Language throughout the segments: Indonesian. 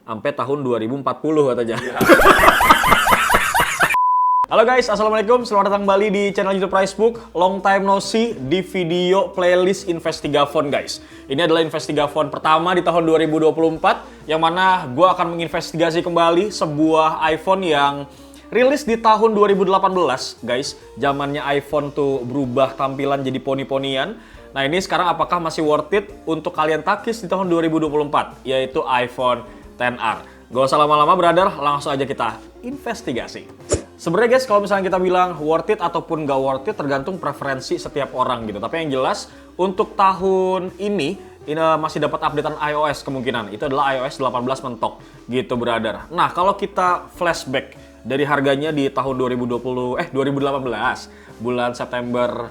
sampai tahun 2040 katanya. Halo guys, assalamualaikum. Selamat datang kembali di channel YouTube Pricebook. Long time no see di video playlist Investigafon guys. Ini adalah Investigafon pertama di tahun 2024 yang mana gue akan menginvestigasi kembali sebuah iPhone yang rilis di tahun 2018 guys. Zamannya iPhone tuh berubah tampilan jadi poni-ponian. Nah ini sekarang apakah masih worth it untuk kalian takis di tahun 2024, yaitu iPhone XR. Gak usah lama-lama brother, langsung aja kita investigasi. Sebenarnya guys, kalau misalnya kita bilang worth it ataupun gak worth it tergantung preferensi setiap orang gitu. Tapi yang jelas untuk tahun ini masih dapat updatean iOS kemungkinan. Itu adalah iOS 18 mentok gitu brother. Nah kalau kita flashback dari harganya di tahun 2018 bulan September,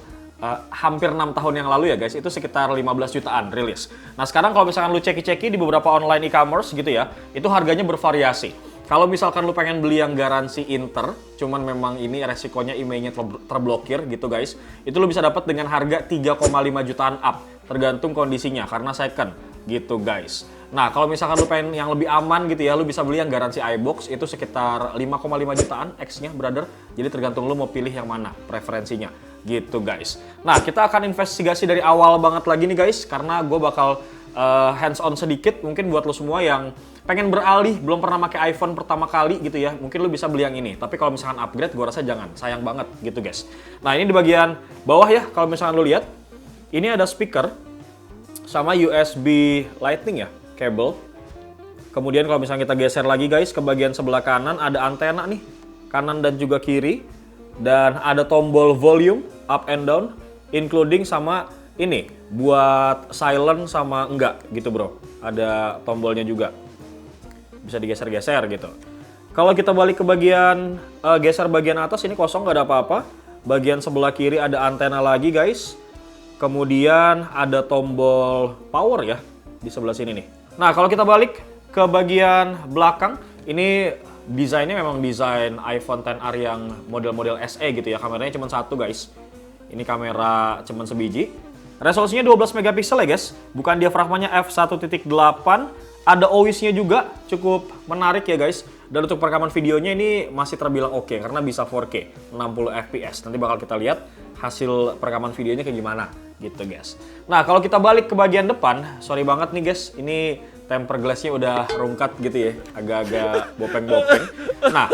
hampir 6 tahun yang lalu ya guys, itu sekitar 15 jutaan rilis. Nah sekarang kalau misalkan lu ceki-ceki di beberapa online e-commerce gitu ya, itu harganya bervariasi. Kalau misalkan lu pengen beli yang garansi Inter, cuman memang ini resikonya emailnya terblokir gitu guys, itu lu bisa dapat dengan harga 3,5 jutaan up, tergantung kondisinya karena second gitu guys. Nah kalau misalkan lu pengen yang lebih aman gitu ya, lu bisa beli yang garansi iBox, itu sekitar 5,5 jutaan X-nya brother. Jadi tergantung lu mau pilih yang mana preferensinya gitu guys. Nah kita akan investigasi dari awal banget lagi nih guys, karena gue bakal hands on sedikit mungkin buat lo semua yang pengen beralih, belum pernah pakai iPhone pertama kali gitu ya, mungkin lo bisa beli yang ini. Tapi kalau misalkan upgrade, gue rasa jangan, sayang banget gitu guys. Nah ini di bagian bawah ya, kalau misalkan lo lihat, ini ada speaker sama USB Lightning ya, kabel. Kemudian kalau misalnya kita geser lagi guys ke bagian sebelah kanan, ada antena nih, kanan dan juga kiri, dan ada tombol volume up and down, including sama ini buat silent sama enggak gitu bro. Ada tombolnya juga, bisa digeser-geser gitu. Kalau kita balik ke bagian geser bagian atas, ini kosong nggak ada apa-apa. Bagian sebelah kiri ada antena lagi guys. Kemudian ada tombol power ya di sebelah sini nih. Nah kalau kita balik ke bagian belakang, ini desainnya memang desain iPhone XR yang model-model SE gitu ya. Kameranya cuma satu guys. Ini kamera cuma sebiji. Resolusinya 12 megapiksel ya guys, bukan diafragmanya f1.8, ada OIS-nya juga, cukup menarik ya guys. Dan untuk perekaman videonya ini masih terbilang oke, karena bisa 4K, 60 fps. Nanti bakal kita lihat hasil perekaman videonya kayak gimana gitu guys. Nah kalau kita balik ke bagian depan, sorry banget nih guys, ini tempered glass-nya udah rungkat gitu ya, agak-agak bopeng-bopeng. Nah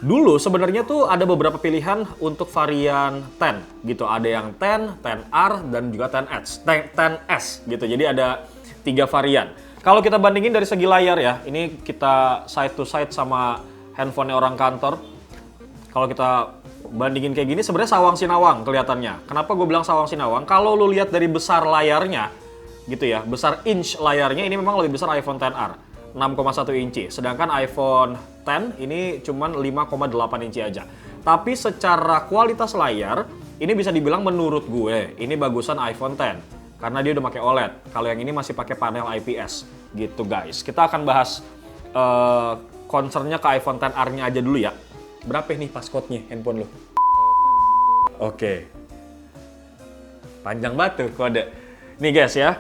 dulu sebenarnya tuh ada beberapa pilihan untuk varian 10 gitu. Ada yang 10, 10R, dan juga 10S gitu. Jadi ada 3 varian. Kalau kita bandingin dari segi layar ya, ini kita side to side sama handphonenya orang kantor. Kalau kita bandingin kayak gini sebenarnya sawang sinawang kelihatannya. Kenapa gue bilang sawang sinawang? Kalau lu lihat dari besar layarnya gitu ya, besar inch layarnya ini memang lebih besar iPhone XR, 6,1 inci. Sedangkan iPhone X ini cuman 5,8 inci aja. Tapi secara kualitas layar, ini bisa dibilang menurut gue, ini bagusan iPhone X. Karena dia udah pakai OLED. Kalau yang ini masih pakai panel IPS gitu guys. Kita akan bahas concernnya ke iPhone XR-nya aja dulu ya. Berapa nih passcode-nya handphone lo? Oke. Panjang banget tuh kode. Nih guys ya.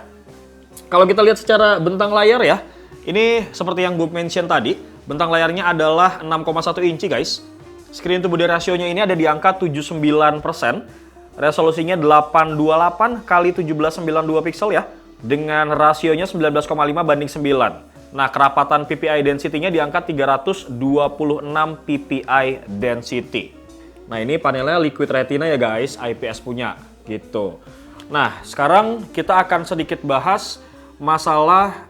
Kalau kita lihat secara bentang layar ya, ini seperti yang gue mention tadi, bentang layarnya adalah 6,1 inci guys. Screen to body ratio-nya ini ada di angka 79%. Resolusinya 828 x 1792 pixel ya, dengan rasionya 19,5 banding 9. Nah, kerapatan PPI density-nya di angka 326 PPI density. Nah, ini panelnya Liquid Retina ya guys, IPS punya gitu. Nah, sekarang kita akan sedikit bahas masalah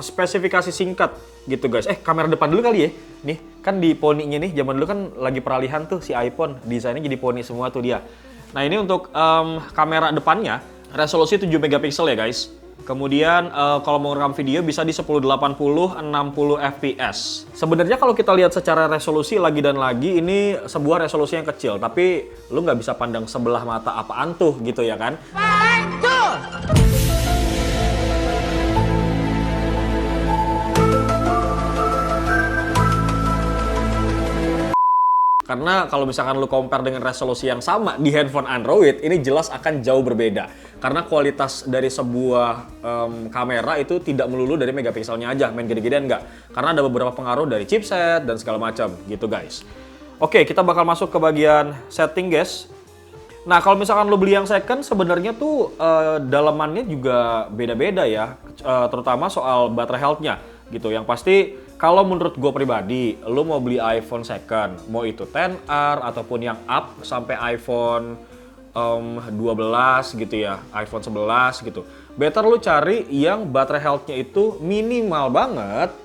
spesifikasi singkat gitu guys. Kamera depan dulu kali ya. Nih, kan di poninya nih, zaman dulu kan lagi peralihan tuh si iPhone, desainnya jadi poni semua tuh dia. Nah ini untuk kamera depannya, resolusi 7 megapiksel ya guys. Kemudian kalau mau rekam video bisa di 1080 60 fps. Sebenarnya kalau kita lihat secara resolusi lagi dan lagi, ini sebuah resolusi yang kecil, tapi lu nggak bisa pandang sebelah mata apaan tuh gitu ya kan. Karena kalau misalkan lu compare dengan resolusi yang sama di handphone Android, ini jelas akan jauh berbeda. Karena kualitas dari sebuah kamera itu tidak melulu dari megapikselnya aja, main gede-gedean enggak. Karena ada beberapa pengaruh dari chipset dan segala macam gitu guys. Oke, kita bakal masuk ke bagian setting guys. Nah, kalau misalkan lo beli yang second, sebenarnya tuh dalamannya juga beda-beda ya, terutama soal baterai health-nya gitu. Yang pasti, kalau menurut gue pribadi, lo mau beli iPhone second, mau itu XR ataupun yang up sampai iPhone 12 gitu ya, iPhone 11 gitu. Better lo cari yang baterai health-nya itu minimal banget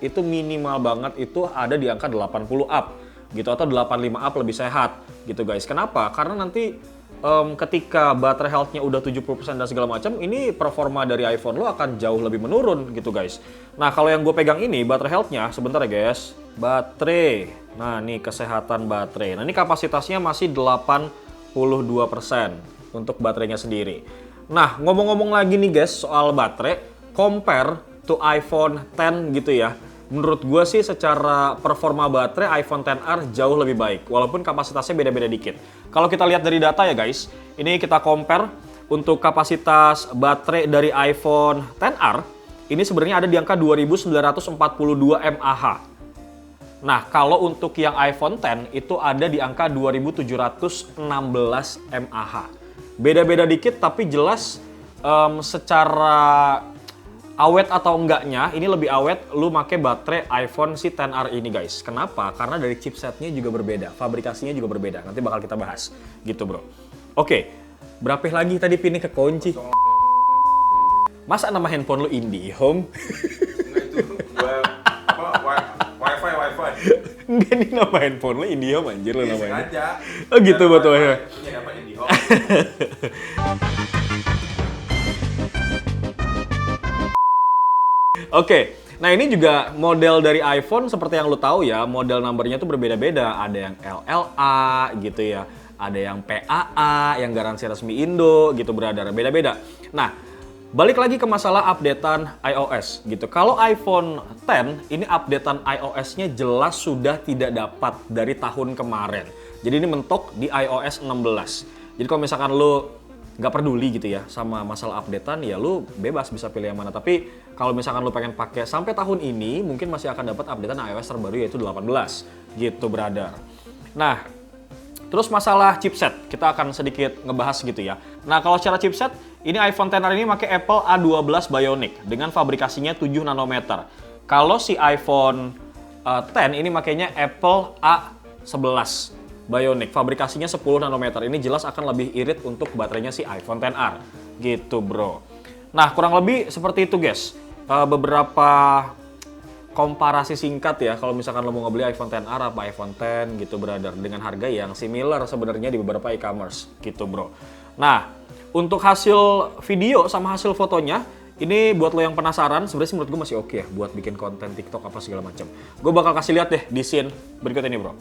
itu ada di angka 80 up gitu, atau 85 up lebih sehat gitu guys. Kenapa? Karena nanti ketika baterai health-nya udah 70% dan segala macam, ini performa dari iPhone lo akan jauh lebih menurun gitu guys. Nah, kalau yang gue pegang ini baterai health-nya, sebentar ya guys. Baterai. Nah, nih kesehatan baterai. Nah, ini kapasitasnya masih 82% untuk baterainya sendiri. Nah, ngomong-ngomong lagi nih guys soal baterai, compare to iPhone X gitu ya. Menurut gue sih secara performa baterai iPhone XR jauh lebih baik, walaupun kapasitasnya beda-beda dikit. Kalau kita lihat dari data ya guys, ini kita compare untuk kapasitas baterai dari iPhone XR, ini sebenarnya ada di angka 2942 mAh. Nah, kalau untuk yang iPhone X itu ada di angka 2716 mAh. Beda-beda dikit tapi jelas secara awet atau enggaknya, ini lebih awet lu make baterai iPhone si XR ini guys. Kenapa? Karena dari chipsetnya juga berbeda, fabrikasinya juga berbeda. Nanti bakal kita bahas gitu bro. Oke, berapa lagi tadi pinnya ke kunci? Masa nama handphone lu IndiHome? Enggak itu, wifi. Enggak, ini nama handphone lu IndiHome anjir lu namanya. Sengaja. Oh gitu betulnya. Punya apa IndiHome? Oke, nah ini juga model dari iPhone seperti yang lo tahu ya, model numbernya tuh berbeda-beda. Ada yang LLA gitu ya, ada yang PAA, yang garansi resmi Indo gitu brother, beda-beda. Nah, balik lagi ke masalah updatean iOS gitu. Kalau iPhone X ini updatean iOS-nya jelas sudah tidak dapat dari tahun kemarin. Jadi ini mentok di iOS 16. Jadi kalau misalkan lo nggak peduli gitu ya sama masalah updatean, ya lu bebas bisa pilih yang mana. Tapi kalau misalkan lu pengen pakai sampai tahun ini, mungkin masih akan dapat updatean iOS terbaru yaitu 18 gitu brother. Nah, terus masalah chipset, kita akan sedikit ngebahas gitu ya. Nah, kalau secara chipset, ini iPhone XR ini pakai Apple A12 Bionic dengan fabrikasinya 7 nanometer. Kalau si iPhone X ini makainya Apple A11 Bionic, fabrikasinya 10 nanometer. Ini jelas akan lebih irit untuk baterainya si iPhone XR gitu bro. Nah, kurang lebih seperti itu guys, beberapa komparasi singkat ya kalau misalkan lo mau ngebeli iPhone XR apa iPhone X gitu brother, dengan harga yang similar sebenarnya di beberapa e-commerce gitu bro. Nah, untuk hasil video sama hasil fotonya, ini buat lo yang penasaran, sebenarnya menurut gue masih oke ya buat bikin konten TikTok apa segala macam. Gue bakal kasih lihat deh di scene berikut ini bro.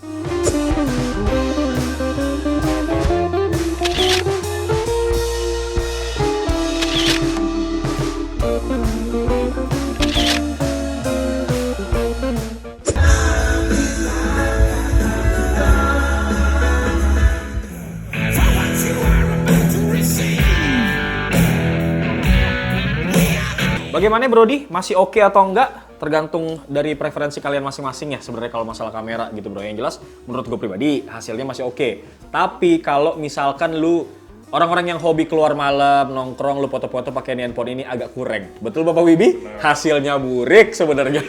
Bagaimana Brody? Masih oke atau enggak? Tergantung dari preferensi kalian masing-masing ya sebenarnya kalau masalah kamera gitu bro. Yang jelas menurut gue pribadi hasilnya masih oke. Tapi kalau misalkan lu orang-orang yang hobi keluar malam, nongkrong, lu foto-foto pakai handphone ini agak kurang. Betul Bapak Wibi? Hasilnya burik sebenarnya.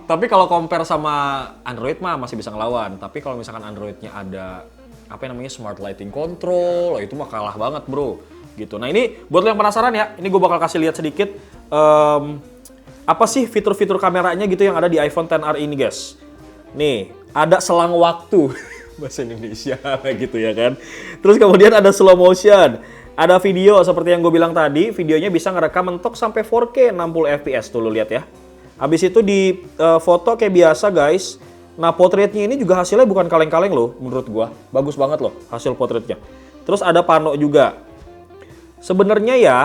Tapi kalau compare sama Android mah masih bisa ngelawan. Tapi kalau misalkan Androidnya ada apa yang namanya smart lighting control, itu mah kalah banget bro. Gitu. Nah ini buat lo yang penasaran ya, ini gue bakal kasih lihat sedikit apa sih fitur-fitur kameranya gitu yang ada di iPhone XR ini guys. Nih, ada selang waktu bahasa Indonesia gitu ya kan. Terus kemudian ada slow motion, ada video seperti yang gue bilang tadi, videonya bisa ngerekam mentok sampai 4K 60 fps tuh lo lihat ya. Habis itu di foto kayak biasa guys. Nah potretnya ini juga hasilnya bukan kaleng-kaleng loh menurut gue, bagus banget loh hasil potretnya. Terus ada pano juga. Sebenarnya ya,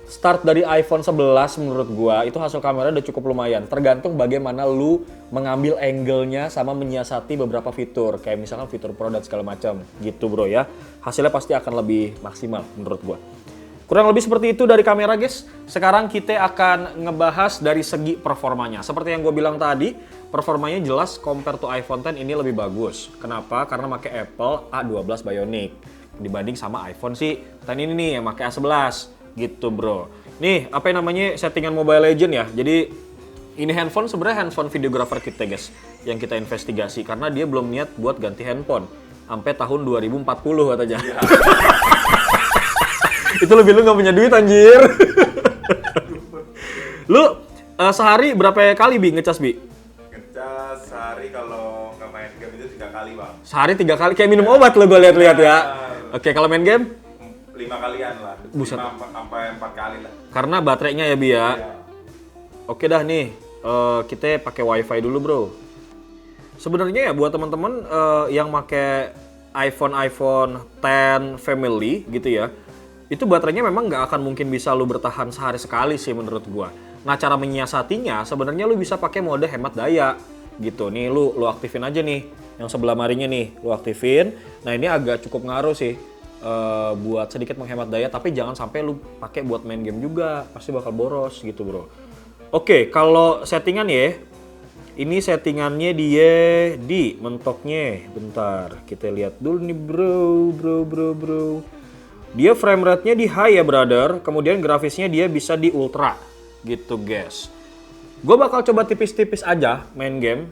start dari iPhone 11 menurut gua itu hasil kamera udah cukup lumayan. Tergantung bagaimana lu mengambil angle-nya sama menyiasati beberapa fitur. Kayak misalkan fitur Pro dan segala macam gitu bro ya. Hasilnya pasti akan lebih maksimal menurut gua. Kurang lebih seperti itu dari kamera guys. Sekarang kita akan ngebahas dari segi performanya. Seperti yang gue bilang tadi, performanya jelas compare to iPhone X ini lebih bagus. Kenapa? Karena pakai Apple A12 Bionic dibanding sama iPhone sih X ini nih yang pakai A11 gitu bro. Nih apa yang namanya settingan Mobile Legends ya. Jadi ini handphone sebenarnya handphone videographer kita guys yang kita investigasi karena dia belum niat buat ganti handphone sampai tahun 2040 katanya. Iya. Itu lebih lu nggak punya duit anjir. Lu sehari berapa kali Bi ngecas Bi? Ngecas sehari kalau nggak main game itu 3 kali bang. Sehari 3 kali kayak minum obat lo gue lihat-lihat ya. Oke, kalau main game 5 kalian lah. Buset. 5 sampai 4 kali lah. karena baterainya ya Bi ya. Iya. Oke dah nih, kita pakai WiFi dulu bro. Sebenarnya ya buat teman-teman yang pakai iPhone X family gitu ya, itu baterainya memang nggak akan mungkin bisa lu bertahan sehari sekali sih menurut gua. Nah cara menyiasatinya sebenarnya lu bisa pakai mode hemat daya gitu. Nih lu aktifin aja nih, yang sebelah marinya nih lu aktifin. Nah ini agak cukup ngaruh sih buat sedikit menghemat daya, tapi jangan sampai lu pakai buat main game juga, pasti bakal boros gitu bro. Oke, kalau settingan ya, ini settingannya dia di mentoknya. Bentar, kita lihat dulu nih bro. Dia frame rate-nya di high ya brother, kemudian grafisnya dia bisa di ultra gitu guys. Gue bakal coba tipis-tipis aja main game,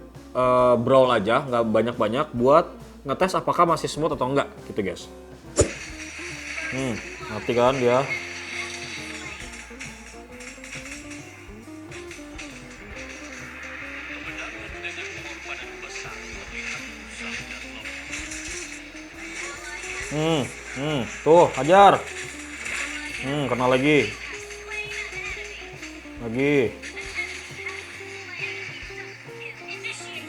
brawl aja, nggak banyak-banyak buat ngetes apakah masih smooth atau enggak gitu guys. Mati kan dia. Tuh, hajar. Kena lagi.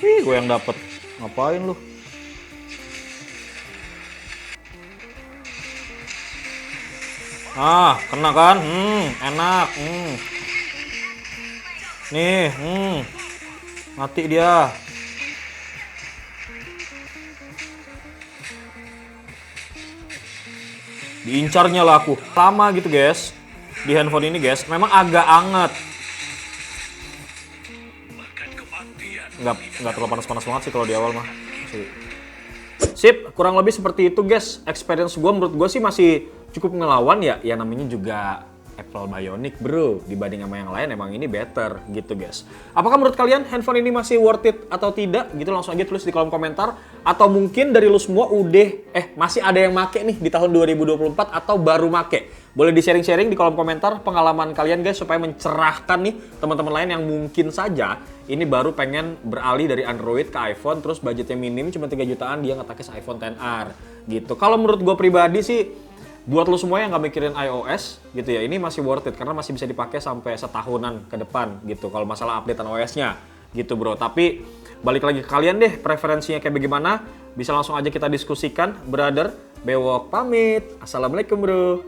Gue yang dapet. Ngapain lu? Kena kan? Enak. Nih, mati dia. Diincarnya lah aku. Lama gitu guys. Di handphone ini guys, memang agak anget. Nggak terlalu panas-panas banget sih kalau di awal mah. Sip, kurang lebih seperti itu guys. Experience gue menurut gue sih masih cukup ngelawan ya. Ya namanya juga Apple Bionic bro. Dibanding sama yang lain emang ini better gitu guys. Apakah menurut kalian handphone ini masih worth it atau tidak? Gitu langsung aja tulis di kolom komentar. Atau mungkin dari lu semua udah masih ada yang make nih di tahun 2024 atau baru make. Boleh di sharing-sharing di kolom komentar pengalaman kalian guys supaya mencerahkan nih teman-teman lain yang mungkin saja ini baru pengen beralih dari Android ke iPhone terus budgetnya minim cuma 3 jutaan dia ngetakis iPhone XR gitu. Kalau menurut gue pribadi sih buat lo semua yang nggak mikirin iOS gitu ya, ini masih worth it karena masih bisa dipakai sampai setahunan ke depan gitu kalau masalah updatean OS-nya gitu bro. Tapi balik lagi ke kalian deh, preferensinya kayak bagaimana, bisa langsung aja kita diskusikan brother. Bewok pamit, assalamualaikum bro.